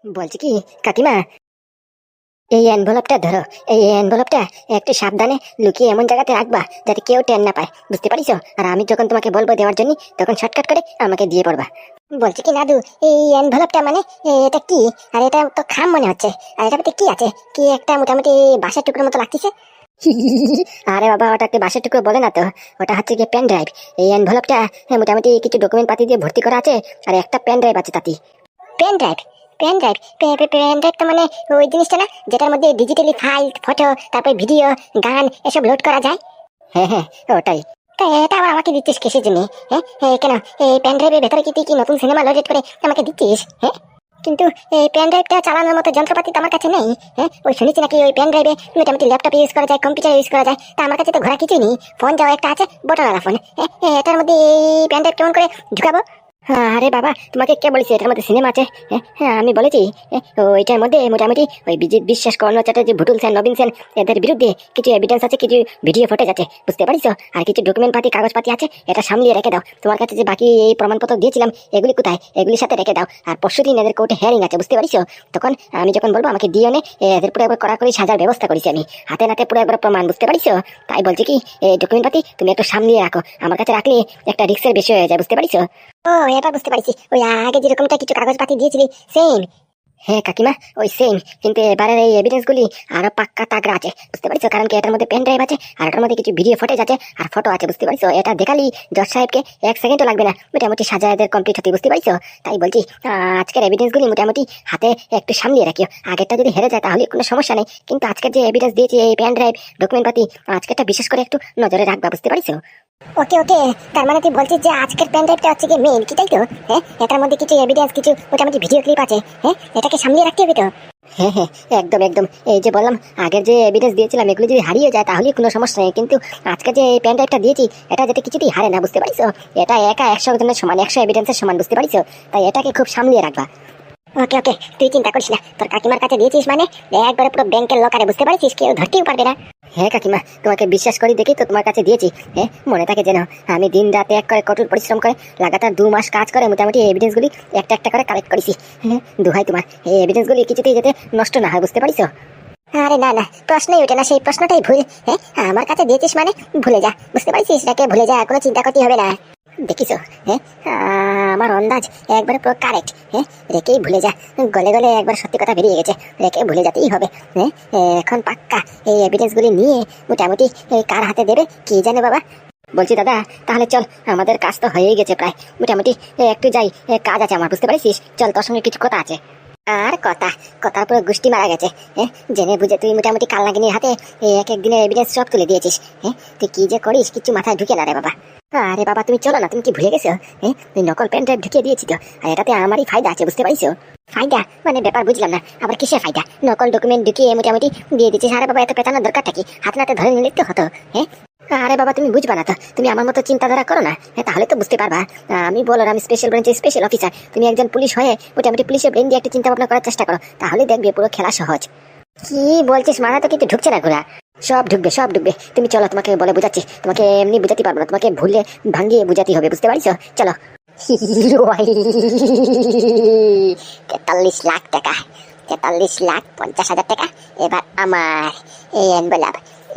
বলছি কি কাকিমা, এই এনভেলপটা ধরো। এই এনভেলপটা একটু সাবধানে লুকিয়ে এমন জায়গাতে রাখবা যাতে কেউ টের না পায়, বুঝতে পারিছো? আর আমি যখন তোমাকে বলবো দেওয়ার জন্য তখন শর্টকাট করে আমাকে দিয়ে পড়বা। বলছি কি দাদু, এই এনভেলপটা মানে এটা কি? আর এটা তো খাম মনে হচ্ছে। আর এটার মধ্যে কি আছে? কি একটা মোটামুটি বাঁশের টুকরোর মতো লাগতেছে। আরে বাবা, ওটাকে বাঁশের টুকরো বলে না তো, ওটা হচ্ছে গিয়ে পেন ড্রাইভ। এই এনভেলপটা মোটামুটি কিছু ডকুমেন্ট পাতি দিয়ে ভর্তি করা আছে, আর একটা পেন ড্রাইভ আছে তাতে। Pen drive? Pen drive? Pen drive তো মানে ওই জিনিসটা না, যেটার মধ্যে ডিজিটালি ফাইল, ফটো, তারপর ভিডিও, গান এসব লোড করা যায়? হ্যাঁ হ্যাঁ, ওটাই। তা এটা আবার আমাকে দিচ্ছিস কিসের জন্য? হ্যাঁ কেন? এই পেন ড্রাইভের ভেতরে কি তুই কি নতুন সিনেমা লোড করে আমাকে দিচ্ছিস? হ্যাঁ, কিন্তু এই পেন ড্রাইভটা চালানোর মতো যন্ত্রপাতি তো আমার কাছে নেই। হ্যাঁ, ওই শুনেছি নাকি ওই পেন ড্রাইভে মোটামুটি ল্যাপটপ ইউজ করা যায়, কম্পিউটার ইউজ করা যায়। তা আমার কাছে তো ঘোরা কিছুই নেই। ফোন যাও একটা আছে, বটনওয়ালা ফোন। হ্যাঁ, এটার মধ্যে এই পেন ড্রাইভ কেমন করে ঢুকাবো? আরে বাবা, তোমাকে কে বলেছে এটার মধ্যে সিনেমা আছে? হ্যাঁ আমি বলেছি। ওইটার মধ্যে মোটামুটি ওই বিজিত বিশ্বাস, কর্ণ চ্যাটার্জি, ভুটুল সেন, নবীন সেন এদের বিরুদ্ধে কিছু এভিডেন্স আছে, কিছু ভিডিও ফুটেজ আছে, বুঝতে পারিস? আর কিছু ডকুমেন্ট পাতি, কাগজপাতি আছে। এটা সামলিয়ে রেখে দাও। তোমার কাছে যে বাকি এই প্রমাণপত্র দিয়েছিলাম এগুলি কোথায়? এগুলির সাথে রেখে দাও। আর পরশুদিন এদের কোর্টে হিয়ারিং আছে, বুঝতে পারিস? তখন আমি যখন বলবো আমাকে দিও নে, এদের পুরো একবার কড়াকড়ি সাজার ব্যবস্থা করেছি আমি, হাতে নাতে পুরো একবার প্রমাণ, বুঝতে পারিস? তাই বলছি কি, এই ডকুমেন্ট পাতি তুমি একটু সামলিয়ে রাখো। আমার কাছে রাখলে একটা রিস্কের বিষয় হয়ে যায়, বুঝতে পারিস? ও, এবার বুঝতে পারছি। ওই আগে যেরকমটা কিছু কাগজপাতি দিয়েছিলি সেম। হ্যাঁ কাকিমা, ওই সেম। কিন্তু এবারের এই এভিডেন্স গুলি আরো পাক্কা তাগড়া আছে, বুঝতে পারছো? কারণ কি এটার মধ্যে পেন ড্রাইভ আছে, আর এটার মধ্যে কিছু ভিডিও ফুটেজ আছে, আর ফটো আছে, বুঝতে পারছো? এটা দেখালি জজ সাহেবকে 1 সেকেন্ডও লাগবে না মোটামুটি সাজাদের কমপ্লিট হতে, বুঝতে পারছো? তাই বলছি আজকের এভিডেন্স গুলি মোটামুটি হাতে একটু সামলিয়ে রাখিও। আগেরটা যদি হেরে যায় তাহলে কোনো সমস্যা নেই, কিন্তু আজকের যে এভিডেন্স দিয়েছি এই পেন ড্রাইভ ডকুমেন্ট পাতি, আজকেরটা বিশেষ করে একটু নজরে রাখবা, বুঝতে পারছো? ওকে ওকে, তার মানে তুই বলছিস যে আজকের পেন ড্রাইভটা হচ্ছে কি মেইন, কি তাই তো? হ্যাঁ, এটার মধ্যে কিছু এভিডেন্স, কিছু মোটামুটি ভিডিও ক্লিপ আছে। হ্যাঁ, এটাকে সামলিয়ে রাখতে হবে তো। হ্যাঁ হ্যাঁ, একদম একদম। এই যে বললাম আগের যে এভিডেন্স দিয়েছিলাম এগুলো যদি হারিয়ে যায় তাহলে কোনো সমস্যা নেই, কিন্তু আজকে যে এই পেন ড্রাইভটা দিয়েছি এটা যাতে কিছুতেই হারে না, বুঝতে পারিস? এটা একা 100 জনের সমান, 100 এভিডেন্সের সমান, বুঝতে পারিস? তাই এটাকে খুব সামলিয়ে রাখবা। ওকে ওকে, তুই চিন্তা করিস না। তোর কাকিমার কাছে দিয়েছিস মানে একবারে পুরো ব্যাংকের লকারে, বুঝতে পারছিস? কেউ ধরতেও পারবে না। হ্যাঁ কাকিমা, তোমাকে বিশ্বাস করি দেখি তো তোমার কাছে দিয়েছি। হ্যাঁ, মনে থাকে যেন আমি দিন রাত এক করে কঠোর পরিশ্রম করে লাগাতার 2 মাস কাজ করে মোটামুটি এভিডেন্স গুলি একটা একটা করে কালেক্ট করেছি। হ্যাঁ, দোহাই তোমার, এই এভিডেন্স গুলি কিছুতেই যাতে নষ্ট না হয়, বুঝতে পারিস? আরে না না, প্রশ্নই ওঠে না, সেই প্রশ্নটাই ভুল। হ্যাঁ, আমার কাছে দিয়েছিস মানে ভুলে যা, বুঝতে পারছিস? এটাকে ভুলে যা, কোনো চিন্তা করতে হবে না। দেখিস? হ্যাঁ, আমার আন্দাজ একবারে পুরো কারেক্ট। হ্যাঁ, রেখেই ভুলে যা। গলে গলে একবার সত্যি কথা বেরিয়ে গেছে, রেখে ভুলে যেতেই হবে। হ্যাঁ, এখন পাক্কা এই এভিডেন্স গুলি নিয়ে মোটামুটি কার হাতে দেবে কি জানে বাবা। বলছি দাদা, তাহলে চল, আমাদের কাজ তো হয়েই গেছে প্রায় মোটামুটি। একটু যাই, কাজ আছে আমার, বুঝতে পারছিস? চল, তোর সঙ্গে কিছু কথা আছে। আর কথার পুরো গুষ্টি মারা গেছে। হ্যাঁ, জেনে বুঝে তুই মোটামুটি কালনাগিনীর হাতে এক এক দিনের এভিডেন্স সব তুলে দিয়েছিস। হ্যাঁ, তুই কি যে করিস কিছু মাথায় ঢুকে না রে বাবা। আরে বাবা তুমি চলো না, তুমি কি ভুলে গেছো? হ্যাঁ, তুই নকল পেন ড্রাইভ ঢুকিয়ে দিয়েছি তো, আর এটাতে আমারই ফায়দা আছে, বুঝতে পারিস? ফায়দা মানে ব্যাপার বুঝলাম না, আবার কিসের ফায়দা? নকল ডকুমেন্ট ঢুকিয়ে মোটামুটি দিয়ে দিচ্ছিস। আরে বাবা, এত পেটানোর দরকারটা কি? হাতে নাতে ধরে নিলে তো হতো। হ্যাঁ, আরে বাবা তুমি বুঝবা না তো, তুমি আমার মতো চিন্তাধারা করো না। হ্যাঁ, তাহলে তো বুঝতে পারবা। আমি বলো, আমি স্পেশাল ব্রাঞ্চের স্পেশাল অফিসার, তুমি একজন পুলিশ হয়ে মোটামুটি পুলিশের ব্রেন দিয়ে একটু চিন্তা ভাবনা করার চেষ্টা করো, তাহলে দেখবে পুরো খেলা সহজ। কি বলছিস? মাথা তো কিছু ঢুকছে না ঘোরা। সব ঢুকবে, সব ঢুকবে। তুমি চলো, তোমাকে বলে বুঝাচ্ছি। তোমাকে এমনি বুঝাতে পারবো না, তোমাকে ভুলে ভাঙিয়ে বুঝাতে হবে, বুঝতে পারিস? চলো। 43 লাখ টাকা, 43,50,000 টাকা এবার আমার। এই এনভেলপ,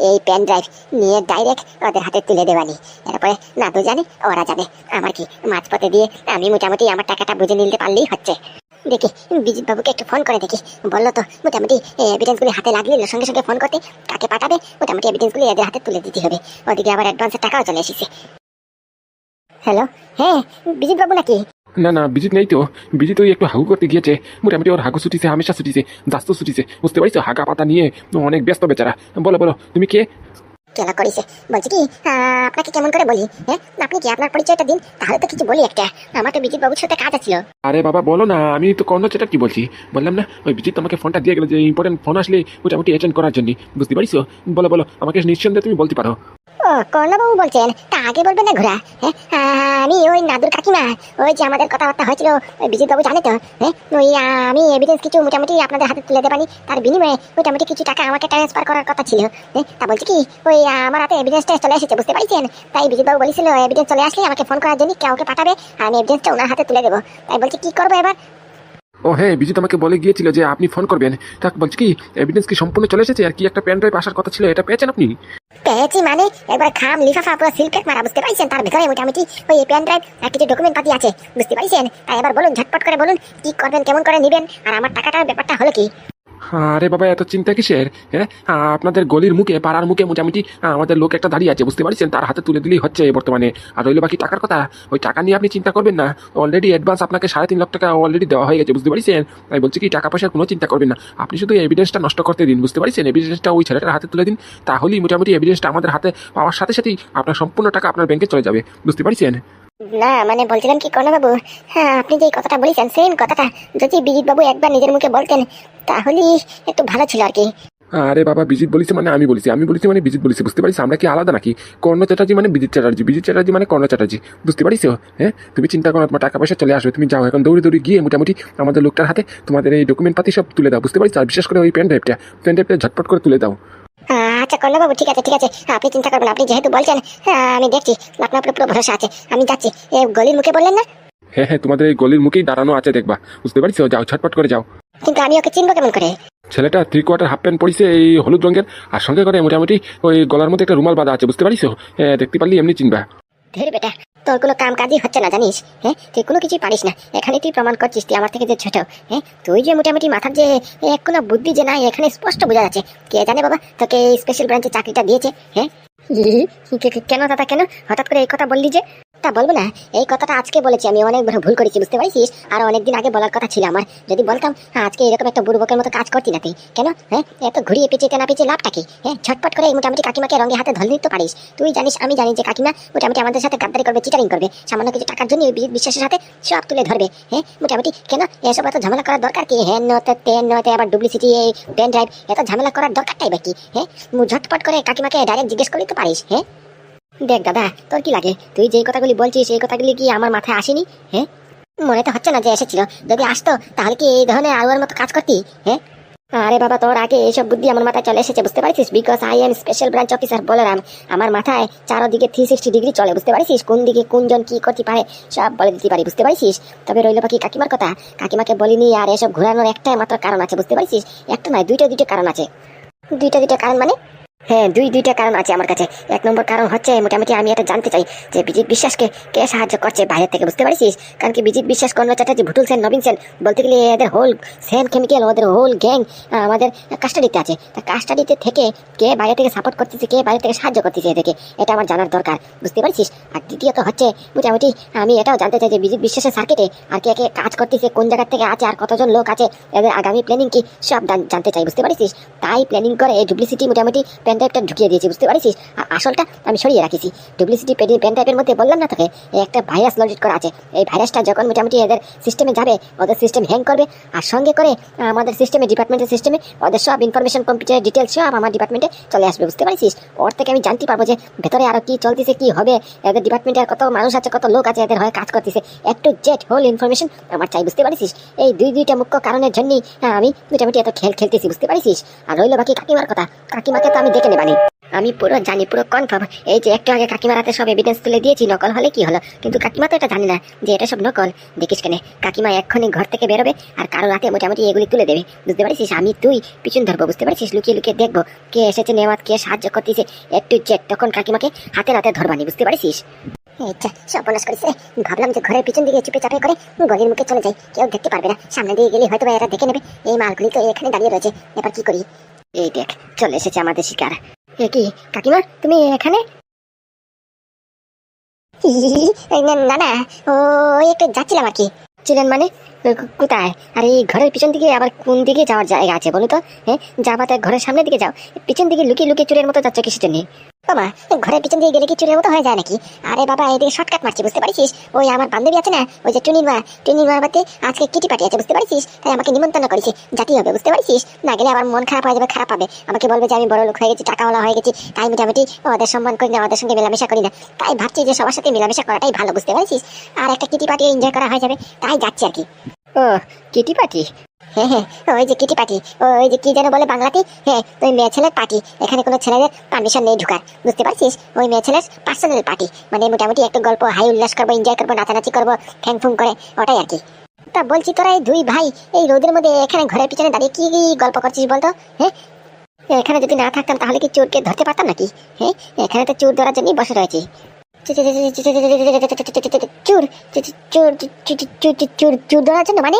এই পেন ড্রাইভ নিয়ে ডাইরেক্ট ওদের হাতে তুলে দেবানি। এরপরে না তো জানি ওরা জানে। আমার কি মাঝপথে দিয়ে আমি মোটামুটি আমার টাকাটা বুঝে নিতে পারলেই হচ্ছে। দেখি বিজিৎ বাবুকে একটু ফোন করে দেখি। বললো তো মোটামুটি এভিডেন্স গুলি হাতে লাগলে সঙ্গে সঙ্গে ফোন করতে, কাকে পাঠাবে মোটামুটি এভিডেন্স গুলি এদের হাতে তুলে দিতে হবে। ওদিকে আবার অ্যাডভান্সের টাকাও চলে এসেছে। হ্যালো, হ্যাঁ বিজিৎ বাবু নাকি? না না, বিজিত নেই তো। বিজিত ওই একটু হাগু করতে গিয়েছে, মোটামুটি ওর হাগু ছুটিছে, হামেশা ছুটিছে, দাস্ত ছুটিছে, বুঝতে পারছো? হাগা পাতা নিয়ে অনেক ব্যস্ত বেচারা। বলো বলো, তুমি কে? কেলা করিছে? বলছি কি, আপনাকে কেমন করে বলি? হ্যাঁ, আপনি কি আপনার পরিচয়টা দিন, তাহলে তো কিছু বলি একটা। আমার তো বিজিৎ বাবুর সাথে কাজ ছিল। আরে বাবা বলো না, আমি তো কর্ণ চ্যাটার্জি বলছি। বললাম না, ওই বিজিত আমাকে ফোনটা দিয়ে গেল যে ইম্পর্টেন্ট ফোন আসলে মোটামুটি অ্যাটেন্ড করার জন্য, বুঝতে পারিস? বলো বলো, আমাকে নিঃসন্দেহে তুমি বলতে পারো। ও, কর্ণবাবু বলছেন? তা আগে বলবেন না ঘোরা। হ্যাঁ, আমি ওই নাদুর কাকিমা। ওই যে আমাদের কথাবার্তা হয়েছিল, ওই বিজিৎ বাবু জানে তো। হ্যাঁ, ওই আমি এভিডেন্স কিছু মোটামুটি আপনাদের হাতে তুলে দেবানি, তার বিনিময়ে মোটামুটি কিছু টাকা আমাকে ট্রান্সফার করার কথা ছিল। হ্যাঁ, তা বলছি কি, ওই আমার হাতে এভিডেন্সটা চলে এসেছে, বুঝতে পারছেন? তাই বিজিৎ বাবু বলেছিল এভিডেন্স চলে আসলে আমাকে ফোন করার জন্য কাউকে পাঠাবে, আর আমি এভিডেন্সটা ওনার হাতে তুলে দেবো। তাই বলছি কি করবো এবার? ও হ্যাঁ, বিজিত আমাকে বলে গিয়েছিল যে আপনি ফোন করবেন। তা বলছি কি, এভিডেন্স কি সম্পূর্ণ চলে এসেছে? আর কি একটা পেন ড্রাইভ আসার কথা ছিল, এটা পেয়েছেন আপনি? পেয়েছি মানে একবার খাম লিফাফা পুরো সিলপ্যাক মারা, বুঝতে পারছেন? তার ভিতরে মোটামুটি ওই পেন ড্রাইভ আর কিছু ডকুমেন্ট পাতি আছে, বুঝতে পারছেন? তাই এবার বলুন, ঝটপট করে বলুন কি করবেন, কেমন করে নেবেন, আর আমার টাকাটার ব্যাপারটা হলো কি? আরে বাবা, এত চিন্তা কিসের? হ্যাঁ, আপনাদের গলির মুখে, পাড়ার মুখে মোটামুটি আমাদের লোক একটা দাঁড়িয়ে আছে, বুঝতে পারছেন? তার হাতে তুলে দিলেই হচ্ছে বর্তমানে। আর রইল বাকি টাকার কথা, ওই টাকা নিয়ে আপনি চিন্তা করবেন না। অলরেডি অ্যাডভান্স আপনাকে 3.5 লাখ টাকা অলরেডি দেওয়া হয়ে গেছে, বুঝতে পারছেন? তাই বলছি কি, টাকা পয়সার কোনো চিন্তা করবেন না। আপনি শুধু এভিডেন্সটা নষ্ট করতে দিন, বুঝতে পারছেন? এভিডেন্সটা ওই ছেলেটার হাতে তুলে দিন, তাহলেই মোটামুটি এভিডেন্সটা আমাদের হাতে পাওয়ার সাথে সাথেই আপনার সম্পূর্ণ টাকা আপনার ব্যাংকে চলে যাবে, বুঝতে পারছেন? না মানে বলছিলাম কি কর্ণবাবু, হ্যাঁ আপনি যে কথাটা বলেছেন সেম কথাটা যদি বিজিত বাবু একবার নিজের মুখে বলতেন তাহলে একটু ভালো ছিল আর কি। আরে বাবা, বিজিত বলেছে মানে আমি বলেছি মানে বিজিত বলেছে, বুঝতে পারিস? আমরা কি আলাদা নাকি? কর্ণ চ্যাটার্জি মানে বিজিত চ্যাটার্জি মানে কর্ণ চ্যাটার্জি, বুঝতে পারিস? হ্যাঁ, তুমি চিন্তা করো, তোমার টাকা পয়সা চলে আসবে। তুমি যাও এখন দৌড়ে দৌড়ে গিয়ে মোটামুটি আমাদের লোকটার হাতে তোমাদের এই ডকুমেন্ট পাতি সব তুলে দাও, বুঝতে পারিস? আর বিশেষ করে ওই পেন ড্রাইভটা ঝটপট করে তুলে দাও। আচ্ছা কর্ণবাবু, ঠিক আছে ঠিক আছে, আপনি চিন্তা করবেন, আপনি যেহেতু বলছেন আমি দেখছি, আপনার উপরে পুরো ভরসা আছে, আমি যাচ্ছি। এ গলির মুখে বললেন না? হ্যাঁ হ্যাঁ, তোমাদের এই গলির মুখেই দাঁড়ানো আছে, দেখবা, বুঝতে পারিস? যাও ঝটপট করে যাও। কিন্তু আমি ওকে চিনবো কেমন করে? ছেলেটা 3/4 হাফ প্যান্ট পরিছে এই হলুদ রঙের, আর সঙ্গে করে মোটামুটি ওই গলার মধ্যে একটা রুমাল বাঁধা আছে, বুঝতে পারিস? দেখতে পারলি এমনি চিনবা। ধীর বেটা, তোর কোনো কাম কাজই হচ্ছে না জানিস? হ্যাঁ, তুই কোনো কিছুই পারিস না। এখানে তুই প্রমাণ করছিস তুই আমার থেকে যে ছোট। হ্যাঁ, তুই যে মোটামুটি মাথার যে কোনো বুদ্ধি যে নাই, এখানে স্পষ্ট বোঝা যাচ্ছে। কে জানে বাবা তোকে এই স্পেশাল ব্রাঞ্চে চাকরিটা দিয়েছে? হ্যাঁ, কেন দাদা, কেন হঠাৎ করে এই কথা বললি যে? তা বলবো না, এই কথাটা আজকে বলেছি, আমি অনেক বড় ভুল করেছি, বুঝতে পারছিস? আর অনেকদিন আগে বলার কথা ছিল আমার। যদি বলতাম আজকে এরকম একটা বুড়বকের মতো কাজ করতি না তুই। কেন? হ্যাঁ, এত ঘুরিয়ে পেঁচিয়ে না পেঁচিয়ে লাভটা কি? হ্যাঁ, ঝটপট করে মোটামুটি কাকিমাকে রঙে হাতে ধরে নিতে পারিস। তুই জানিস, আমি জানি যে কাকিমা মোটামুটি আমাদের সাথে গাদ্দারি করবে, চিটারিং করবে, সামান্য কিছু টাকার জন্য বিজিত বিশ্বাসের সাথে সব তুলে ধরবে। হ্যাঁ, মোটামুটি কেন এসব এত ঝামেলা করার দরকার কি? হ্যাঁ নতে তেন নতে আবার ডুপ্লিসিটি এই পেন ড্রাইভ, এত ঝামেলা করার দরকারটাই বা কি? হ্যাঁ, ঝটপট করে কাকিমাকে ডাইরেক্ট জিজ্ঞেস করতে তো পারিস। হ্যাঁ, দেখ দাদা, তোর কি লাগে? তুই যেই কথাগুলি বলছিস এই কথাগুলি কি আমার মাথায় আসেনি? হ্যাঁ, মনে তো হচ্ছে না যে এসেছিল। যদি আসতো তাহলে কি এই ধরনের আলুয়ার মতো কাজ করতি? হ্যাঁ, আরে বাবা, তোর আগে এইসব বুদ্ধি আমার মাথায় চলে এসেছে, বুঝতে পারছিস? Because I am special branch officer Balram. আমার মাথায় চারদিকে 360 ডিগ্রি চলে, বুঝতে পারছিস? কোন দিকে কোনজন কি করতে পারে সব বলে দিতে পারি, বুঝতে পারছিস? তবে রইল বাকি কাকিমার কথা। কাকিমাকে বলিনি, আর এসব ঘোরানোর একটাই মাত্র কারণ আছে, বুঝতে পারছিস? একটা নয়, দুইটা কারণ আছে। দুইটা কারণ মানে? হ্যাঁ, দুইটা কারণ আছে আমার কাছে। 1 নম্বর কারণ হচ্ছে মোটামুটি আমি এটা জানতে চাই যে বিজিত বিশ্বাসকে কে সাহায্য করছে বাইরে থেকে, বুঝতে পারছিস? কারণ কি বিজিত বিশ্বাস, কর্ণ চ্যাটার্জি, ভুটুল সেন, নবীন সেন, বলতে গেলে এদের হোল সেম কেমিক্যাল, ওদের হোল গ্যাং আমাদের কাস্টাডিতে আছে। তা কাস্টাডিতে থেকে কে বাইরে থেকে সাপোর্ট করতেছে, কে বাইরে থেকে সাহায্য করতেছে এদেরকে, এটা আমার জানার দরকার, বুঝতে পারছিস? আর দ্বিতীয়ত হচ্ছে মোটামুটি আমি এটাও জানতে চাই যে বিজিত বিশ্বাসের সার্কিটে আর কে কে কাজ করতেছে, কোন জায়গা থেকে আছে, আর কতজন লোক আছে, এদের আগামী প্ল্যানিং কি সব জানতে চাই, বুঝতে পারছিস? তাই প্ল্যানিং করে এই ডুপ্লিসিটি মোটামুটি পেন ড্রাইভটা ঢুকিয়ে দিয়েছি, বুঝতে পারছিস? আর আসলটা আমি সরিয়ে রাখিছি। ডুপ্লিসিটি পেন ড্রাইভের মধ্যে বললাম না তোকে, একটা ভাইরাস লোডেড করা আছে। এই ভাইরাসটা যখন মোটামুটি এদের সিস্টেমে যাবে, ওদের সিস্টেম হ্যাং করবে, আর সঙ্গে করে আমাদের সিস্টেমে, ডিপার্টমেন্টের সিস্টেমে ওদের সব ইনফরমেশন, কম্পিউটার ডিটেলস সব আমার ডিপার্টমেন্টে চলে আসবে, বুঝতে পারছিস? ওর থেকে আমি জানতে পারবো যে ভেতরে আরো কি চলতেছে, কি হবে, এদের ডিপার্টমেন্টে আর কত মানুষ আছে, কত লোক আছে, এদের হয়ে কাজ করতেছে, একটু জেট হোল ইনফরমেশন আমার চাই, বুঝতে পারছিস? এই দুইটা মুখ্য কারণের জন্যই আমি মোটামুটি এত খেলতেছি, বুঝতে পারছিস? আর রইল বাকি কাকিমার কথা। কাকিমাকে তো আমি দেখে নেবানি, আমি পুরো জানি, পুরো কনফার্ম। এই যে একটু আগে কাকিমার হাতে সব এভিডেন্স তুলে দিয়েছি, নকল হলে কি হলো, কিন্তু কাকিমা তো এটা জানি না যে এটা সব নকল। দেখিস কেন, কাকিমা এক্ষুনি ঘর থেকে বেরোবে আর কারোর হাতে মোটামুটি এগুলি তুলে দেবে, বুঝতে পারছিস? আমি তুই পিছন ধরবো, বুঝতে পারছিস? লুকিয়ে লুকিয়ে দেখবো কে এসেছে নেওয়াত, কে সাহায্য করতেছে, একটু জেট, তখন কাকিমাকে হাতে হাতে ধরবানি, বুঝতে পারছিস? আচ্ছা, সর্বনাশ করেছে। ভাবলাম যে ঘরের পিছন দিকে চুপে চাপে করে গলির মুখে চলে যাই, কেউ দেখতে পারবে না, সামনে দিয়ে গেলে হয়তো এরা দেখে নেবে। এই মালগুলি তো এখানে দাঁড়িয়ে রয়েছে, এবার কি করি? এই দেখ, চলে এসেছে আমাদের শিকার। কি কাকিমা, তুমি এখানে? না না, ওই একটু যাচ্ছিলাম আর কি। ছিলেন মানে কোথায়? আর এই ঘরের পিছন দিকে আবার কোন দিকে যাওয়ার জায়গা আছে বলো তো? হ্যাঁ, যাবা তার ঘরের সামনের দিকে যাও, পিছন দিকে লুকিয়ে লুকিয়ে চুরের মতো যাচ্ছ কিসের জন্য? বাবা, ঘরের পিছন দিয়ে গেলে কি চুরের মতো হয়ে যায় নাকি? আরে বাবা, এদিকে শর্টকাট মারছি, বুঝতে পারছিস? ওই আমার বান্ধবী আছে না, ওই যে টুনির মা বাতে আজকে কিটি পার্টি আছে, বুঝতে পারছিস? তাই আমাকে নিমন্ত্রণ করেছে, জাতি হবে, বুঝতে পারছিস? না গেলে আবার মন খারাপ হয়ে যাবে, খারাপ হবে, আমাকে বলবে যে আমি বড় লোক হয়ে গেছি, টাকাওয়ালা হয়ে গেছি, তাই মোটামুটি ওদের সম্মান করি না, ওদের সঙ্গে মেলামেশা করি না। তাই ভাবছি যে সবার সাথে মেলামেশা করাটাই ভালো, বুঝতে পারছিস? আর একটা কিটি পার্টি এনজয় করা হয়ে যাবে, তাই যাচ্ছি আর কি। ও, কিটি পার্টি? হ্যাঁ হ্যাঁ, ওই যে কিটি পার্টি, ওই যে কি যেন বলে বাংলাতে, হ্যাঁ ওই মেয়ে ছেলের পার্টি। এখানে কোনো ছেলেদের পারমিশন নেই ঢুকার, বুঝতে পারছিস? ওই মেয়ে ছেলের পার্সোনাল পার্টি, মানে মোটামুটি একটু গল্প, হাই উল্লাস করবো, এনজয় করবো, নাচানাচি করবো, ফ্যাং ফুং করে, ওটাই আর কি। তা বলছি তোরা এই দুই ভাই এই রোদের মধ্যে এখানে ঘরের পিছনে দাঁড়িয়ে কি গল্প করছিস বলতো? হ্যাঁ, এখানে যদি না থাকতাম তাহলে কি চোরকে ধরতে পারতাম নাকি? হ্যাঁ, এখানে তো চোর ধরার জন্যই বসে রয়েছে। চোর চোর চোর চোর ধরার জন্য মানে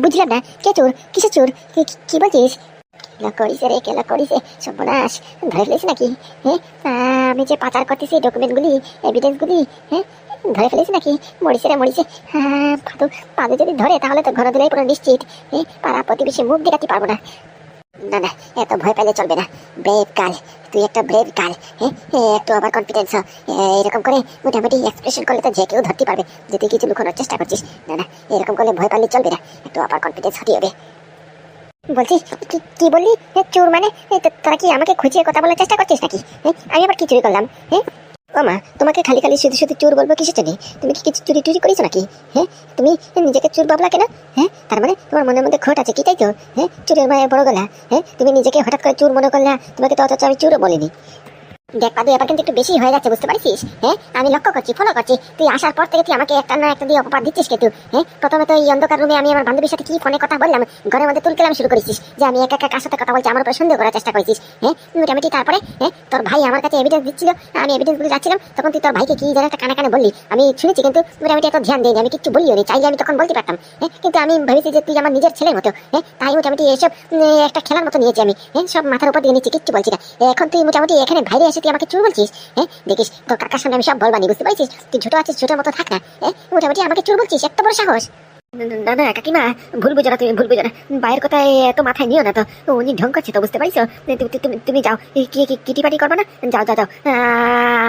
বুঝলাম না। কে চোর? কিসের চোর? কি বলছিস? কেলা করিস রে, কেলা করিস সর্বনাশ, ধরে ফেলিস নাকি? হ্যাঁ, আমি যে পাচার করতেছি ডকুমেন্টগুলি, এভিডেন্সগুলি, হ্যাঁ ধরে ফেলিস নাকি? মরিছে রে মরিছে। হ্যাঁ, পাদু যদি ধরে তাহলে তো ঘর দিলেই পুরো নিশ্চিত। হ্যাঁ, পাড়া প্রতিবেশী মুখ দেখাতে পারবো না। না না, এত ভয় পেলে চলবে না। ব্রেভ কাল, তুই একটা ব্রেভ কাল। হ্যাঁ, একটু আবার কনফিডেন্স হ। এরকম করে মোটামুটি এক্সপ্রেশন করলে তো যে কেউ ধরতে পারবে যে তুই কিছু লুকানোর চেষ্টা করছিস। না না, এরকম করলে ভয় পারলে চলবে না, একটু আবার কনফিডেন্স হতে হবে। বলছি কি বললি? চোর মানে তোরা কি আমাকে খুঁজিয়ে কথা বলার চেষ্টা করছিস নাকি? আমি আবার কি চুরি করলাম? হ্যাঁ, ও মা, তোমাকে খালি খালি শুধু শুধু চোর বলবো কিসের জন্য? তুমি কি কিছু চুরি টুরি করেছো নাকি? হ্যাঁ, তুমি নিজেকে চোর ভাবলা কেন? হ্যাঁ, তার মানে তোমার মনের মধ্যে খোট আছে কি, তাই তো? হ্যাঁ, চোরের মায়ের বড় গলা। হ্যাঁ, তুমি নিজেকে হঠাৎ করে চোর মনে করলা, তোমাকে তো অথচ আমি চোরও বলিনি। দেখ পাদু, এবার কিন্তু একটু বেশি হয়ে যাচ্ছে, বুঝতে পারছিস? হ্যাঁ, আমি লক্ষ্য করছি, ফলো করছি, তুই আসার পর থেকে তুই আমাকে একটা না একটা দিয়ে অপবাদ দিচ্ছিস কিন্তু। হ্যাঁ, প্রথমে তো এই অন্ধকার রুমে আমি আমার বান্ধবীর সাথে কি ফোনে কথা বললাম, ঘরের মধ্যে তুলকেলাম শুরু করেছিস যে আমি একা একা কার সাথে কথা বলছি, আমার উপর সন্দেহ করার চেষ্টা করেছিস। হ্যাঁ, মোটামুটি তারপরে হ্যাঁ তোর ভাই আমার কাছে এভিডেন্স দিচ্ছিল, আমি এভিডেন্সগুলো যাচ্ছিলাম, তখন তুই তোর ভাইকে কি যেন একটা কানে কানে বললি, আমি শুনেছি কিন্তু মোটামুটি এত ধ্যান দিইনি, আমি কিছু বলিও নি, চাইলে আমি তখন বলতে পারতাম। হ্যাঁ, কিন্তু আমি ভেবেছি যে তুই আমার নিজের ছেলের মতো। হ্যাঁ, তাই মোটামুটি এসব একটা খেলার মতো নিয়েছি আমি। হ্যাঁ, সব মাথার উপর দিয়ে নিচ্ছি, কিচ্ছু বলছি না। এখন তুই মোটামুটি এখানে বাইরে এসে তুই আমাকে চুর বলছিস। হ্যাঁ, দেখিস তোর কাকার সামনে আমি সব বলবানি, বুঝতে পারছিস? তুই ছোট আছিস, ছোটের মতো থাক না। হ্যাঁ, মোটামুটি আমাকে চুর বলছিস, এত বড় সাহস! না না কাকিমা, ভুল বুঝো না, তুমি ভুল বুঝো না। বাইরের কথা এত মাথায় নিও না তো, উনি ঢং করছে তো, বুঝতে পারছো? তুমি যাও, কিটি পাটি করবে না, যাও যাও যাও।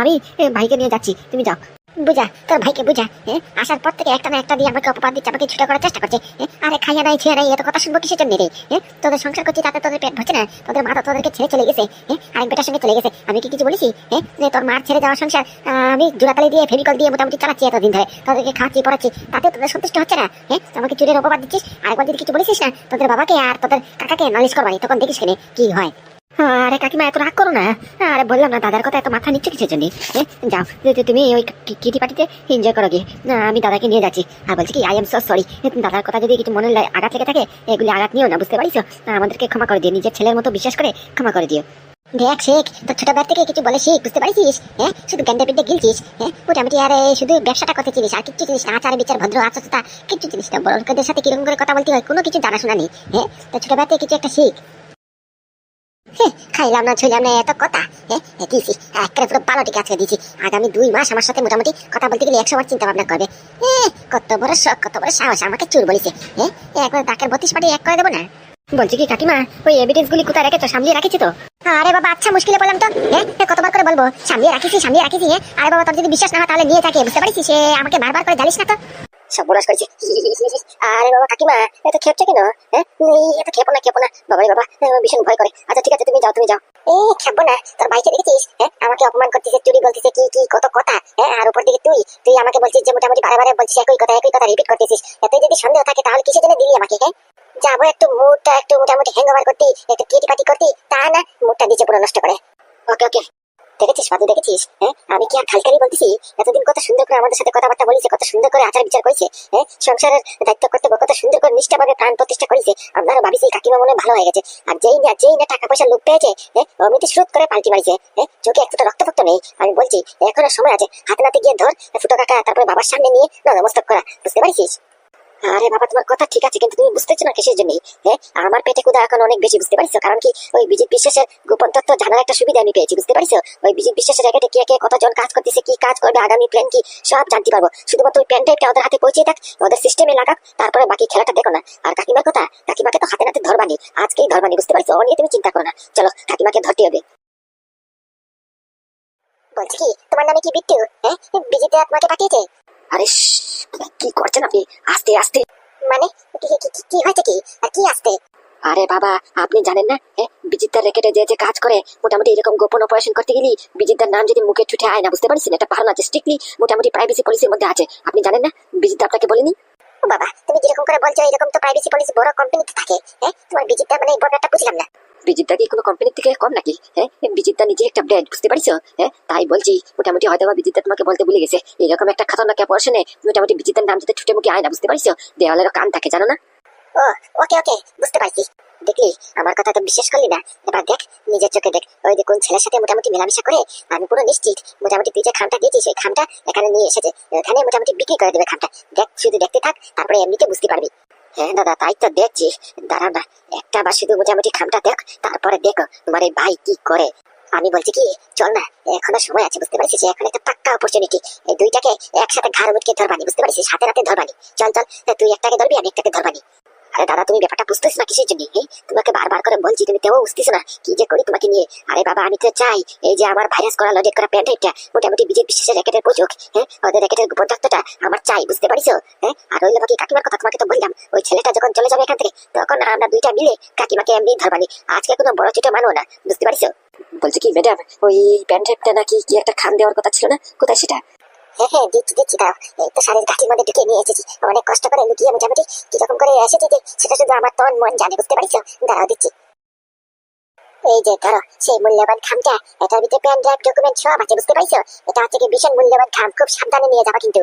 আমি ভাইকে নিয়ে যাচ্ছি, তুমি যাও। বুঝা, তোর ভাইকে বুঝা। হ্যাঁ, আসার পর থেকে একটা না একটা দিয়ে আমাকে অপবাদ দিচ্ছে, আমাকে ছুটা করার চেষ্টা করছে। আরে খাইয়া নাই ছেড়ে নাই, এত কথা শুনবো কিসের জন্য রে? হ্যাঁ, তোদের সংসার করছি তাতে তোদের পেট ভরছে না, তোদের মা তো তোদেরকে ছেড়ে চলে গেছে। হ্যাঁ, আরেক বেটার সঙ্গে চলে গেছে, আমি কি কিছু বলেছি? হ্যাঁ, যে তোর মার ছেড়ে যাওয়ার সংসার আমি জোড়াতালি দিয়ে ফেভিকল দিয়ে মোটামুটি চালাচ্ছি এতদিন ধরে, তোদেরকে খাওয়াচ্ছি পড়াচ্ছি, তাতে তোদের সন্তুষ্ট হচ্ছে না। হ্যাঁ, আমাকে চুরির অপবাদ দিচ্ছিস, আরেকবার যদি কিছু বলেছিস না তোদের বাবাকে আর তোদের কাকাকে নালিশ করবানি, তখন দেখিস কেন কি হয়। আরে কাকিমা, এত রাগ করো না। আরে বললাম না, দাদার কথা এত মাথা নিচ্ছে কিসের জন্য? যাও, তুমি ওই কিটি পার্টিতে এনজয় করো গিয়ে। আমি দাদাকে নিয়ে যাচ্ছি। আর বলছি কি, আই এম সো সরি, দাদার কথা যদি কিছু মনে আঘাত লেগে থাকে, এগুলি আঘাত নিও না, বুঝতে পারিস? আমাদেরকে ক্ষমা করে দিও, নিজের ছেলের মতো বিশ্বাস করে ক্ষমা করে দিও। দেখ শেখ, তোর ছোটবেলা থেকে কিছু বলে শিখ, বুঝতে পারছিস? হ্যাঁ, শুধু গন্ডে পিঠে গিলছিস। হ্যাঁ, মোটামুটি আর শুধু ব্যবসাটা করতে চিনিস, আর কিচ্ছু চিনিস না। আচার বিচার ভদ্র আচরণতা কিচ্ছু চিনিস না। বড় লোকেদের সাথে কিরকম করে কথা বলতে হয় কোনো কিছু জানাশোনা নেই। হ্যাঁ, তো ছোটবেলা থেকে কিছু একটা শিখ। খাইলাম না ছইলাম না এত কথা। হ্যাঁ, দিয়েছি একটা পুরো পালটিকে আজকে দিয়েছি। আগামী 2 মাস আমার সাথে মোটামুটি কথা বলতে গেলে 100 বার চিন্তা ভাবনা করবে। কত বড় শখ, কত বড় সাহস, আমাকে চুর বলেছে। হ্যাঁ, একবার ডাকের 32 পাটি এক করে দেবো না। বলছি কি কাকিমা, ওই এভিডেন্স গুলি কোথায় রেখেছো? সামলিয়ে রাখিছি তো? আরে বাবা, আচ্ছা মুশকিলে পড়লাম তো। হ্যাঁ, কতবার করে বলবো সামলিয়ে রাখিছি, সামলিয়ে রাখিছি। হ্যাঁ, আরে বাবা, তোর যদি বিশ্বাস না হয় তাহলে নিয়ে থাকে, বুঝতে পারিস? সে আমাকে বারবার করে জ্বালিস না তো, সব বলাস করেছি। আরে বাবা কাকিমা, এত খেপছে কেন? হ্যাঁ, এত খেপো না, খেপো না বাবা রে বাবা, ভীষণ ভয় করে। আচ্ছা ঠিক আছে, তুমি যাও, তুমি যাও। খেপবো না, তোর ভাইকে দেখেছিস? হ্যাঁ, আমাকে অপমান করতেছে, চুরি বলতেছে, কি কি কত কথা। হ্যাঁ, আর উপর দিকে তুই আমাকে বলছিস যে মোটামুটি বারে বলছিস একই কথা রিপিট করতেছিস। এতই যদি সন্দেহ থাকে তাহলে কিসের জন্য দিলি আমাকে? হ্যাঁ, যাবো একটু মুডটা একটু মোটামুটি হ্যাংওভার করতে, একটু কিটি পাটি করতে, তা না মুডটা নিচে পুরো নষ্ট করে। ওকে ওকে, দেখেছিস বাদু, দেখেছিস? হ্যাঁ, আমি কি আর খালকারি বলতেছি? এতদিন কত সুন্দর করে আমাদের সাথে কথাবার্তা বলেছে, কত সুন্দর করে আচার বিচার করেছে। হ্যাঁ, সংসারের দায়িত্ব করতে কত সুন্দর করে নিষ্ঠাভাবে প্রাণ প্রতিষ্ঠা করেছে। আপনারা ভাবিছি কাকিমা মনে ভালো হয়ে গেছে, আর যেই না টাকা পয়সা লোক পেয়েছে, হ্যাঁ, অমিতে শ্রুত করে পাল্টি মারিছে। হ্যাঁ, চোখে এক ফোঁটা রক্ত নেই। আমি বলছি এখনো সময় আছে, হাতে নাতে গিয়ে ধর ফুটো কাকা, তারপরে বাবার সামনে নিয়ে নমস্কার করা, বুঝতে পারছিস? আরে বাবা, তোমার কথা ঠিক আছে, কিন্তু তুমি বুঝতেছো না কিসের জন্য? হ্যাঁ, আমার পেটে ক্ষুধা এখন অনেক বেশি, বুঝতে পারছো? কারণ কি, ওই বিজিত বিশ্বাসের গোপন তথ্য জানার একটা সুবিধা আমি পেয়েছি, বুঝতে পারছো? ওই বিজিত বিশ্বাসের র্যাকেটে কে কতজন কাজ করতেছে, কি কাজ করবে, আগামী প্ল্যান কি, সব জানতে পারবো। শুধুমাত্র ওই প্যান্ডাইভটা ওদের হাতে পৌঁছে থাক, ওদের সিস্টেমে লাগাক, তারপরে বাকি খেলাটা দেখো না। আর কাকিমার কথা, কাকিমাকে তো হাতে নাতে ধরবানি, আজকেই ধরবানি, বুঝতে পারছো? ও নিয়ে তুমি চিন্তা করো না, চলো কাকিমাকে ধরতে হবে। বলছি কি, তোমার নামে কি বিট্টু? হ্যাঁ, বিজিতে তোমাকে পাঠিয়েছে? আরে কি করছেন আপনি? আস্তে আস্তে মানে কি হয়েছে কি, আর কি আসতে? আরে বাবা, আপনি জানেন না? বিজিতার রেকেটে যে কাজ করে, মোটামুটি এরকম গোপন অপারেশন করতে গেলে বিজিতার নাম যদি মুখে ছুটে আয় না, বুঝতে পারছেন? এটা পারো না, যে স্ট্রিক্টলি মোটামুটি প্রাইভেসি পলিসির মধ্যে আছে। আপনি জানেন না? বিজিতা আপনাকে বলেনি? বাবা, তুমি যেরকম করে বলছো এরকম তো প্রাইভেসি পলিসি বড় কোম্পানিতে থাকে। হ্যাঁ, তোমার বিজিতা মানে বড়টা বুঝলাম না। বিজিতদা কি কোনো কোম্পানির থেকে কম নাকি? হ্যাঁ, বিজিতদা নিজে একটা ব্র্যান্ড, বুঝতে পারিস? হ্যাঁ, তাই বলছি মোটামুটি হয়তো বা বিজিতদা তোমাকে বলতে ভুলে গেছে, এরকম একটা খতরনাক অপারেশনে মোটামুটি বিজিতদার নাম যাতে ছুটে মুখে আয় না, বুঝতে পারিস? দেওয়ালেরও কান থাকে, জানো না? ও, ওকে ওকে, বুঝতে পারছি। দেখলি আমার কথা তো বিশ্বাস করলি না, এবার দেখ, নিজের চোখে দেখ, ওই যে কোন ছেলের সাথে মোটামুটি মেলামেশা করে। আমি পুরো নিশ্চিত মোটামুটি তুই যে খামটা দিয়েছিস সেই খামটা এখানে নিয়ে এসেছে, এখানে মোটামুটি বিক্রি করে দেবে খামটা। দেখ, শুধু দেখতে থাক, তারপরে এমনিতে বুঝতে পারবি। হ্যাঁ দাদা, তাই তো দেখছি। দাঁড়াও না, একটা বার শুধু মোটামুটি খামটা দেখ, তারপরে দেখো তোমার এই ভাই কি করে। আমি বলছি কি, চল না, এখনো সময় আছে, বুঝতে পারছিস? এখন একটা পাক্কা অপরচুনিটি, এই দুইটাকে একসাথে ঘাড় মুটকে ধরবানি, বুঝতে পারছিস? হাতে হাতে ধরবানি। চল চল, তুই একটাকে ধরবি, আমি একটাকে ধরবানি। আরে দাদা, তুমি ব্যাপারটা বুঝতেছ না কিসের জন্য? তোমাকে বারবার করে বলছি, তুমি তেও বুঝতেছ না কি যে করি তোমাকে নিয়ে। আরে বাবা, আমি তো চাই এই যে আমার ভাইরাস করা লোডেড করা প্যান্টটা মোটামুটি বিজেপি বিশ্বাসের র্যাকেটের পৌঁছুক। ওদের র্যাকেটের গোপন তত্ত্বটা আমার চাই, বুঝতে পারিস? আর ওই বাকি কাকিমার কথা তোমাকে তো বললাম, ওই ছেলেটা যখন চলে যাবে এখান থেকে, তখন আমরা দুইটা মিলে কাকিমাকে এমনি ধরবানি। আজকে কোনো বড় চিঠো মানো না, বুঝতে পারিস? বলছি কি ম্যাডাম, ওই প্যান্টটা নাকি কি একটা খাম দেওয়ার কথা ছিল না, কোথায় সেটা? হ্যাঁ হ্যাঁ, দিচ্ছি দিচ্ছি, দাও। এই তো শাড়ির গাঠির মধ্যে ঢুকিয়ে নিয়ে এসেছি, অনেক কষ্ট করে লুকিয়ে মোটামুটি কিরকম করে এসেছি যে সেটা শুধু আমার তন মন জানে, বুঝতে পারিস? দাঁড়াও, দিচ্ছি। এই যে ধরো সেই মূল্যবান খামটা, এটার ভিতরে পেন ড্রাইভ ডকুমেন্ট সব আছে, বুঝতে পারিস? এটা হচ্ছে কি ভীষণ মূল্যবান খাম, খুব সাবধানে নিয়ে যাবা কিন্তু।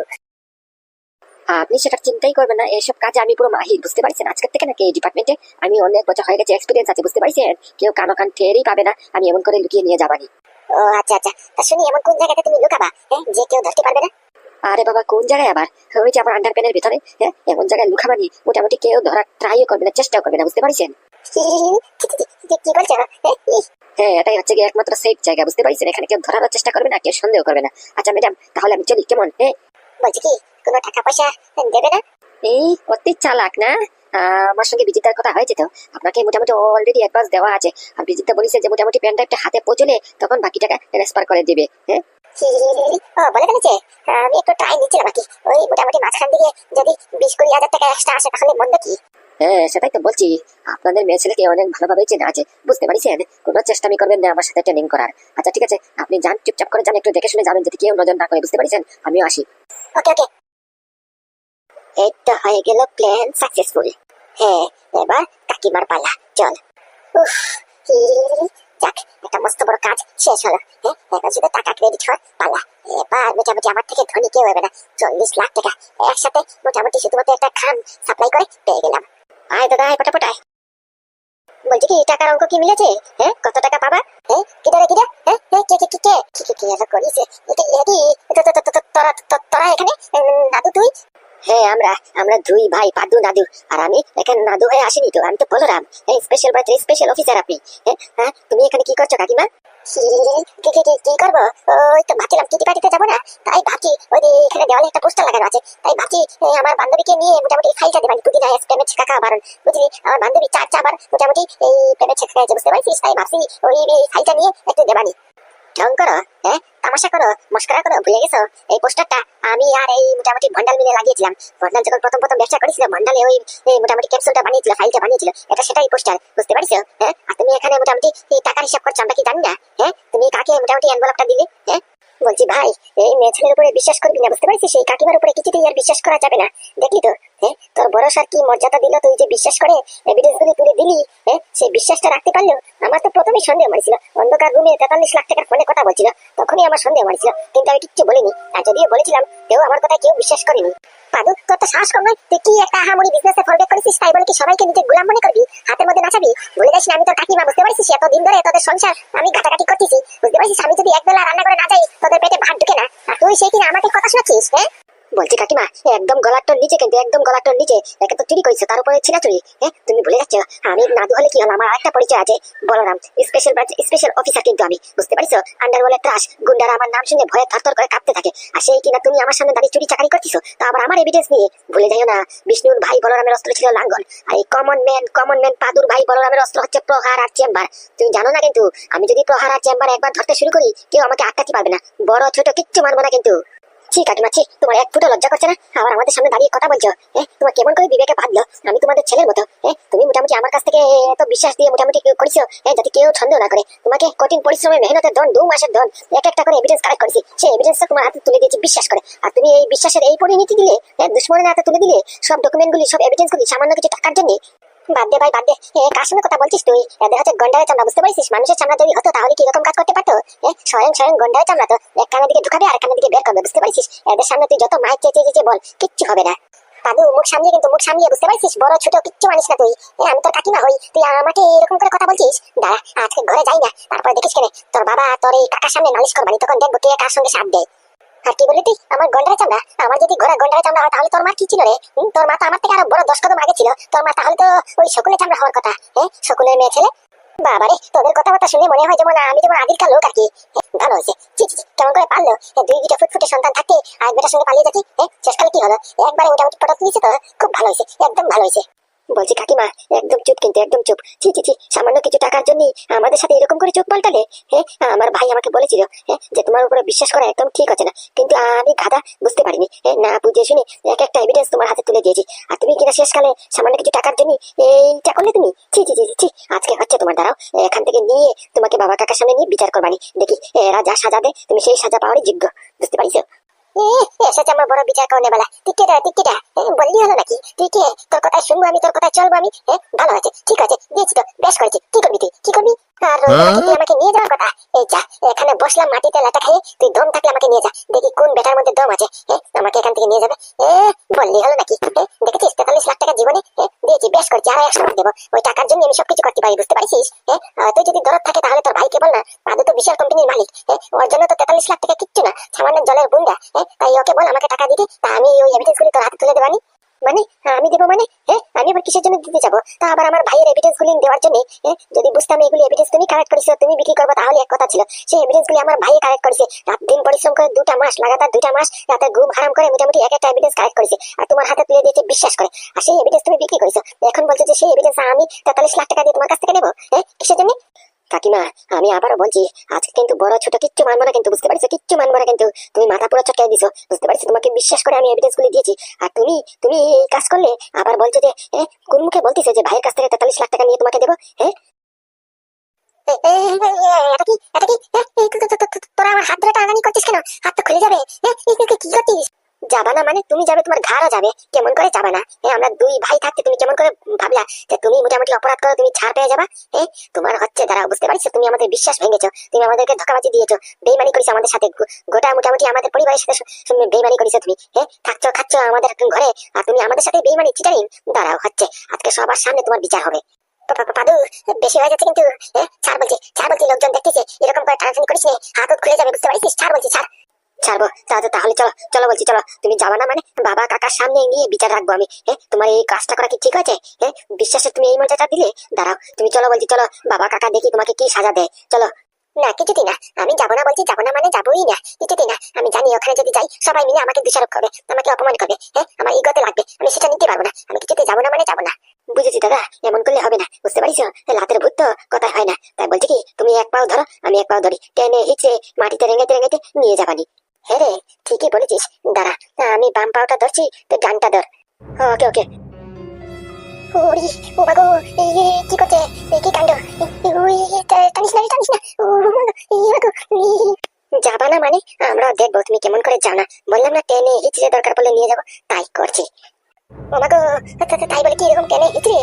আপনি সেটা চিন্তাই করবেন না, এইসব কাজে আমি পুরো মাহির, বুঝতে পারছেন? আজকের থেকে নাকি এই ডিপার্টমেন্টে আমি অনেক বছর হয়ে গেছে, এক্সপিরিয়েন্স আছে, বুঝতে পারছেন? কেউ কানো কান ঠেরই পাবে না, আমি এমন করে লুকিয়ে নিয়ে যাবানি। ও আচ্ছা আচ্ছা, তা শুনি এমন কোন জায়গাতে তুমি লুকাবা যে কেউ ধরতে পারবে না? আরে বাবা, কোন জায়গায় আবার? ওই যে আমার আন্ডার প্যানের ভিতরে, এমন জায়গায় লুকাবানি মোটামুটি কেউ ধরার ট্রাইও করবে না, চেষ্টাও করবে না, বুঝতে পারছেন? কি বলছো? হ্যাঁ, এটাই হচ্ছে গিয়ে একমাত্র সেফ জায়গা, বুঝতে পারছেন? এখানে কেউ ধরার চেষ্টা করবে না, কেউ সন্দেহ করবে না। আচ্ছা ম্যাডাম, তাহলে আমি চলি, কেমন? বলছি কি, কোনো টাকা পয়সা দেবে না? এই অতি চালাক না? আমার সঙ্গে বিজিতার কথা হয়েছে তো, আপনাকে মোটামুটি অলরেডি অ্যাডভান্স দেওয়া আছে। আর বিজিতা বলেছে যে মোটামুটি পেন ড্রাইভটা হাতে পৌঁছলে তখন বাকি টাকা ট্রান্সফার করে দিবে। হ্যাঁ, বলে ফেলেছে। আমি একটু টাইম নিচ্ছিলাম বাকি, ওই মোটামুটি মাঝখান দিকে যদি 20-20 হাজার টাকা এক্সট্রা আসে তাহলে মন্দ কি? হ্যাঁ, সেটাই তো বলছি, আপনাদের মেয়ে ছেলেকে অনেক ভালোভাবেই চেনা আছে, বুঝতে পারছেন? কোনো চেষ্টামি করবেন না আমার সাথে ট্রেনিং করার। আচ্ছা ঠিক আছে, আপনি যান, চুপচাপ করে যান, একটু দেখে শুনে যাবেন যদি কেউ নজর না করে, বুঝতে পারছেন? আমিও আসি। ওকে ওকে। এই তো হয়ে গেল প্ল্যান সাকসেসফুল। হ্যাঁ, এবার কাকিমার পালা, চল। উফ, যাক, একটা মস্ত বড় কাজ শেষ হলো। এখন শুধু টাকা ক্রেডিট হওয়ার পালা। এবার মোটামুটি আমার থেকে ধনী কেউ হবে না। 40 লাখ টাকা একসাথে মোটামুটি শুধুমাত্র একটা খাম সাপ্লাই করে পেয়ে গেলাম। আয় দাদা, আয় পটাপট আয়। বলছি কি, টাকার অঙ্ক কি মিলেছে? কত টাকা পাবা? কিটা রে কিটা? কে এত করিস? তোরা এখানে দাদু তুই? হ্যাঁ, আমরা দুই ভাই, পাদু নাদু। আর আমি এখানে নাদু হয়ে আসিনি তো, আমি তো Balram, special branch special officer আপনি। হ্যাঁ, তুমি এখানে কি করছো কাকিমা? কি করবো? ওই তো ভাবছিলাম কিটি পার্টিতে যাবো না, তাই ভাবছি ওই যে এখানে দেওয়ালে একটা পোস্টার লাগানো আছে, তাই ভাবছি আমার বান্ধবীকে নিয়ে মোটামুটি ফাইলটা দেবানি। পুদিনা প্রেমের ছেঁকা খাওয়া বারণ, বুঝলি? আমার বান্ধবী চারবার মোটামুটি এই প্রেমের ছেঁকা খাইছে, বুঝতে পারছিস? তাই ভাবছি ওই ফাইলটা নিয়ে একটু দেবানি। ঢং করো, তামাশা করো, মস্করা করো, ভুলে গেছো এই পোস্টারটা আমি আর এই মোটামুটি ভন্ডাল মিলে লাগিয়েছিলাম। ভন্ডাল যখন প্রথম ব্যবসা করেছিল, ভন্ডালে ওই মোটামুটি ক্যাপসুলটা বানিয়েছিল, ফাইলটা বানিয়েছিল, এটা সেটাই পোস্টার, বুঝতে পারছো? আর তুমি এখানে মোটামুটি এই টাকার হিসাব করছো, আমরা কি জানি না? তুমি কাকে মোটামুটি এনভেলপটা দিলে? বলছি ভাই, এই মেয়ে ছেলের উপরে বিশ্বাস করবি না, বুঝতে পারছিস? এই কাকিমার উপরে কিছুতেই আর বিশ্বাস করা যাবে না। দেখলি তো, তোর বড় স্যার কি মর্যাদা দিল, তুই যে বিশ্বাস করে এভিডেন্স গুলি তুলে দিলি, সেই বিশ্বাসটা রাখতে পারলো? আমার তো প্রথমেই সন্দেহ মারিছিল, অন্ধকার রুমে 43 লাখ টাকার ফোনে কথা বলছিল, তখনই আমার সন্দেহ মারিছিল, কিন্তু আমি কিচ্ছু বলিনি। আর যদিও বলেছিলাম, কেউ আমার কথা কেউ বিশ্বাস করেনি। পাদু, তোর তো সাহস কম নয়, তুই কি একটা আহামরি বিজনেসে ফলব্যাক করেছিস, তাই বলে কি সবাইকে নিজে গোলাম মনে করবি, হাতের মধ্যে নাচাবি? ভুলে যাস না আমি তোর কাকিমা, বুঝতে পারছিস? এতদিন ধরে তোদের সংসার আমি ঘাটাঘাটি করতেছি, বুঝতে পারছিস? আমি যদি একবেলা রান্না করে না যাই, তোদের পেটে ভাত ঢুকে না, আর তুই সেই কিনা আমাকে কথা শোনাচ্ছিস। বলছি কাকিমা, একদম গলার টোন নিচে, কিন্তু একদম গলার টোন নিচে। একে তো চুরি করেছে, তার উপরে ছিনা চুরি। তুমি ভুলে যাচ্ছ আমি নাদু হলে কি হলো, আমার আরেকটা পরিচয় আছে, Balram special branch special officer, কিন্তু আমি, বুঝতে পারছো? আন্ডারওয়ার্ল্ডের ত্রাস গুন্ডারা আমার নাম শুনে ভয়ে থরথর করে কাঁপতে থাকে, আর সেই কিনা তুমি আমার সামনে দাঁড়িয়ে চুরি চাকারি করতেছো, তা আবার আমার এভিডেন্স নিয়ে। ভুলে যাইও না, বিষ্ণুর ভাই বলরামের অস্ত্র ছিল লাঙ্গল, আর এই কমন ম্যান পাদুর ভাই বলরামের অস্ত্র হচ্ছে প্রহার আর চেম্বার। তুমি জানো না কিন্তু, আমি যদি প্রহার আর চেম্বার একবার ধরতে শুরু করি, কেউ আমাকে আটকাতে পারবে না, বড় ছোট কিচ্ছু মানবো না কিন্তু। ঠিক কাকিমা, ঠিক, তোমার এক ফুটো লজ্জা করছে না? আবার আমাদের সামনে দাঁড়িয়ে কথা বলছো। তোমার কেমন করে বিবেকে বাঁধলো? আমি তোমাদের ছেলের মতো। তুমি মোটামুটি আমার কাছ থেকে এত বিশ্বাস দিয়ে মোটামুটি করেছো, যাতে কেউ সন্দেহ না করে। তোমাকে কঠিন পরিশ্রমে মেহনতের ধন, 2 মাসের ধন, এক একটা করে এভিডেন্স কালেক্ট করেছি, সেই এভিডেন্সটা তোমার হাতে তুলে দিয়েছি বিশ্বাস করে। আর তুমি এই বিশ্বাসের এই পরিণতি দিলে, দুশ্মনের হাতে তুলে দিলে সব ডকুমেন্টগুলি, সব এভিডেন্সগুলি সামান্য কিছু টাকার জন্য। বাদ দে ভাই বাদ দে, কার সঙ্গে কথা বলছিস তুই? এদের হাতে গন্ডারের চামড়া, বুঝতে পারছিস? মানুষের চামড়া যদি হতো তাহলে কি এরকম কাজ করতে পারতো? স্বয়ং স্বয়ং গন্ডারের চামড়া তো এক কানের দিকে ঢুকাবে আর এক কানের দিকে বের করবে, বুঝতে পারছিস? এদের সামনে তুই যত মাইক চেঁচিয়ে বল, কিচ্ছু হবে না। দাদু মুখ সামলিয়ে, কিন্তু মুখ সামলিয়ে, বুঝতে পারছিস? বড় ছোট কিচ্ছু মানিস না তুই। আমি তোর কাকিমা হই, তুই আমাকে এরকম করে কথা বলছিস? দাঁড়া, আজকে ঘরে যাই না, তারপরে দেখিস কেন তোর বাবা তোর এই কাকার সামনে নালিশ করবানি, তখন দেখবো কে কার সঙ্গে সাথ দেয়। আর কি বলি তুই? আমার গন্ডারের চামড়া? আমার যদি ঘোড়া গন্ডারের চামড়া হয় তাহলে তোর মা কি ছিল রে? তোর মা তো আমার থেকে আরো বড় 10 কদম আগে ছিল। তোর মা তাহলে তো ওই শকুনের চামড়া হওয়ার কথা। শকুনের মেয়ে ছেলে। বাবারে, তোদের কথাবার্তা শুনে মনে হয় যেমন আমি যেমন আগেরকার লোক আর কি। ভালো হয়েছে। ছি ছি ছি, কেমন করে পারলো? দুই দুইটা ফুটফুটে সন্তান থাকতে আর বেটার সঙ্গে পালিয়ে যাচ্ছি। শেষকালে কি হলো? একবারে মোটামুটি পটাত নিয়েছে তো। খুব ভালো হয়েছে, একদম ভালো হয়েছে। বলছি কাকিমা, একদম চুপ, কিন্তু একদম চুপ। ছি ছি ছি, সামান্য কিছু টাকার জন্য আমাদের সাথে এরকম করে চোখ পাল্টালে? আমার ভাই আমাকে বলেছিল যে তোমার উপরে বিশ্বাস করা একদম ঠিক আছে না, কিন্তু আমি গাধা বুঝতে পারিনি। না বুঝে শুনে এক একটা এভিডেন্স তোমার হাতে তুলে দিয়েছি, আর তুমি কিনা শেষকালে সামান্য কিছু টাকার জন্য এইটা করলে তুমি? ছি ছি ছি ছি, আজকে হচ্ছে তোমার, দাঁড়াও এখান থেকে নিয়ে তোমাকে বাবা কাকার সামনে নিয়ে বিচার করবানি, দেখি এরা যা সাজা দেয় তুমি সেই সাজা পাওয়ারই যোগ্য, বুঝতে পারিস? এসেছে আমার বড় বিচার করনে বেলা। টিকেটা বললি হলো নাকি? তুই কে? তোর কথা শুনবো আমি, তোর কথা চলবো আমি। ভালো আছে, ঠিক আছে, দিয়েছি তো, বেশ করেছি। কি করবি তুই? কি করবি? আর ওই বেলাকে তুই আমাকে নিয়ে যাওয়ার কথা। এই যা, এখানে বসলাম মাটিতে লাটা খেয়ে, তুই দম থাকলে আমাকে নিয়ে যা, দেখি কোন বেটার মধ্যে দম আছে। আমাকে এখান থেকে নিয়ে যাবে। বললি হলো নাকি? দেখেছিস 43 লাখ টাকা জীবনে দিয়েছি, বেশ করেছি। আর 100 লাখ দেবো, ওই টাকার জন্য আমি সবকিছু করতে পারি, বুঝতে পারছিস? তুই যদি দরদ থাকে তাহলে তোর ভাইকে বল না, দাদু তো বিশাল কোম্পানির মালিক। ওর জন্য তো 43 লাখ টাকা কিচ্ছু না, সামান্য জলের বুন্দা। তাই ওকে বল আমাকে টাকা দিতে, তা আমি ওই এভিডেন্স গুলি তোর হাতে তুলে দেবানি। মানে আমি দেবো মানে? আমি আবার কিসের জন্য দিতে যাবো? তা আবার আমার ভাইয়ের এভিডেন্স গুলি দেওয়ার জন্য? যদি বুঝতাম এগুলি এভিডেন্স তুমি কালেক্ট করেছো, তুমি বিক্রি করবে, তাহলে এক কথা ছিল। সেই এভিডেন্স গুলি আমার ভাইয়ে কালেক্ট করেছে, রাত দিন পরিশ্রম করে 2টা মাস, লাগাতার 2টা মাস রাতে ঘুম হারাম করে মোটামুটি এক একটা এভিডেন্স কালেক্ট করেছে, আর তোমার হাতে তুলে দিয়েছে বিশ্বাস করে। আর সেই এভিডেন্স তুমি বিক্রি করেছো, এখন বলছো যে সেই এভিডেন্স আমি 43 লাখ টাকা দিয়ে তোমার কাছ থেকে নেবো? কিসের জন্য? কাকিমা, আমি আবারও বলছি, আজকে কিন্তু বড় ছোট কিচ্ছু মানবো না, কিন্তু বুঝতে পারছো? কিচ্ছু মানবো না, কিন্তু তুমি মাথা পুরো চটকাই দিছো, বুঝতে পারছো? তোমাকে বিশ্বাস করে আমি এভিডেন্স গুলি দিয়েছি, আর তুমি তুমি এই কাজ করলে। আবার বলছো যে কোন মুখে বলতেছে যে ভাইয়ের কাছ থেকে 43 লাখ টাকা নিয়ে তোমাকে দেবো? তোরা আমার হাত ধরে টানাটানি করছিস কেন? হাত তো খুলে যাবে। কি করছিস? যাবা না মানে? তুমি যাবে, তোমার ঘাড়ও যাবে। কেমন করে যাবে না? আমরা দুই ভাই থাকতে তুমি কেমন করে ভাবলা যে তুমি মোটামুটি অপরাধ করো, তুমি ছাড় পেয়ে যাবা? তোমার হচ্ছে, দাঁড়াও, বুঝতে পারছো? তুমি আমাদের বিশ্বাস ভেঙেছো, তুমি আমাদেরকে ধোঁকাবাজি দিয়েছো, বেইমানি করেছো আমাদের সাথে, গোটা মোটামুটি আমাদের পরিবারের সাথে বেইমানি করেছো তুমি। থাকছো খাচ্ছ আমাদের ঘরে, আর তুমি আমাদের সাথে বেইমানি, চিটারিং। দাঁড়াও, হচ্ছে আজকে সবার সামনে তোমার বিচার হবে। পাদু, বেশি হয়ে যাচ্ছে কিন্তু। ছাড় বলছি, লোকজন দেখতেছে, এরকম করে টানাটানি করিস নে, হাত খুলে যাবে, বুঝতে পারছিস? ছাড় বলছি, ছাড়। ছাড়বো তাহলে চলো চলো বলছি, চলো। তুমি যাবা না মানে? বাবা কাকার সামনে নিয়ে বিচার রাখবো আমি। তোমার এই কাজটা করা কি ঠিক আছে? বিশ্বাসে তুমি এই মজাটা দিলে? দাঁড়াও, তুমি চলো বলছি, চলো। বাবা কাকা দেখি তোমাকে কি সাজা দেয়, চলো। না, কিছুতেই না, আমি যাবো না বলছি, যাবো না মানে যাবোই না, কিছুতেই না। আমি জানি ওখানে যদি যাই সবাই মিলে আমাকে দোষারোপ করবে, আমাকে অপমান করবে, আমার ইগোতে লাগবে, আমি সেটা নিতে পারবো না। আমি কিছুতেই যাবো না মানে যাবো না। বুঝেছি দাদা, এমন করলে হবে না, বুঝতে পারিস? লাতের ভূত তো কথায় হয় না। তাই বলছি কি, তুমি এক পাও ধরো, আমি এক পাও ধরি, টেনে হিচড়ে মাটিতে রেঙেতে নিয়ে যাবানি। হ্যাঁ রে, ঠিকই বলেছিস। দাঁড়া, আমি বাম পাওটা ধরছি, তো ডানটা ধর। ওকে ওকে। ওরে, ও বাগো, কি করছে? কি কাণ্ড! ওই, টানিস না, ও বাগো, যাবা না মানে? আমরা দেখবো তুমি কেমন করে যাও না। বললাম না, টেনে হিচড়ে দরকার পড়লে নিয়ে যাবো, তাই করছি। ও মাগো, তাই বলে কি এরকম টেনে হিচড়ে?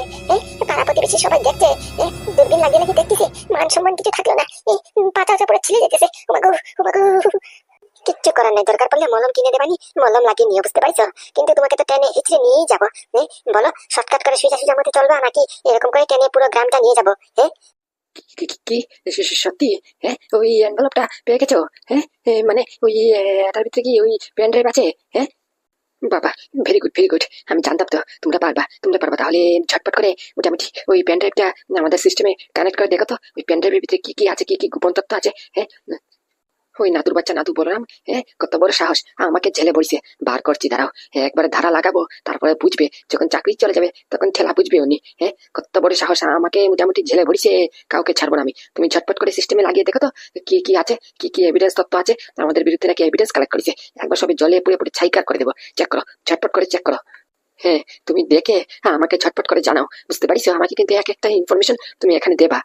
পাড়া প্রতিবেশী সবাই দেখছে, দূরবীন লাগিয়ে নাকি দেখতেছে, মান সম্মান কিছু থাকলো না, পাতা পুরো ছিঁড়ে যেতেছে। ও মাগো, ও মাগো, কিচ্ছু করার নাই, দরকার পড়লে মলম কিনে দেবানি, মলম লাগিয়ে নিয়ে, বুঝতে পারছো? কিন্তু তোমাকে তো টেনে হিচড়ে নিয়েই যাবো। বলো, শর্টকাট করে সোজা মতো চলবা, নাকি এরকম করে টেনে পুরো গ্রামটা নিয়ে যাবো? কি সত্যি? ওই এনভেলপটা পেয়ে গেছো? মানে ওই এটার ভিতরে কি ওই পেন ড্রাইভ আছে? বাবা, ভেরি গুড। আমি জানতাম তো তোমরা পারবা। তাহলে ঝটপট করে মোটামুটি ওই পেন ড্রাইভটা আমাদের সিস্টেমে কানেক্ট করে দেখো তো, ওই পেন ড্রাইভের ভিতরে কি আছে, কি গোপন তথ্য আছে। ওই নাতুর বাচ্চা নাতু বলরাম, কত বড় সাহস, আমাকে ঝেলে বসে বার করছি, দাঁড়াও। একবারে ধারা লাগাবো, তারপরে বুঝবে, যখন চাকরি চলে যাবে তখন ঠেলা বুঝবে উনি। কত বড় সাহস, আমাকে মোটামুটি ঝেলে ভরিছে, কাউকে ছাড়বো না আমি। তুমি ঝটপট করে সিস্টেমে লাগিয়ে দেখো তো, কি আছে, কি এভিডেন্স তথ্য আছে আমাদের বিরুদ্ধে, নাকি এভিডেন্স কালেক্ট করেছে। একবার সবে জলে পুড়ে ছাইকার করে দেবো। চেক করো, ঝটপট করে চেক করো। তুমি দেখে আমাকে ঝটপট করে জানাও, বুঝতে পারিস? আমাকে কিন্তু এক একটা ইনফরমেশন তুমি এখানে দেবা।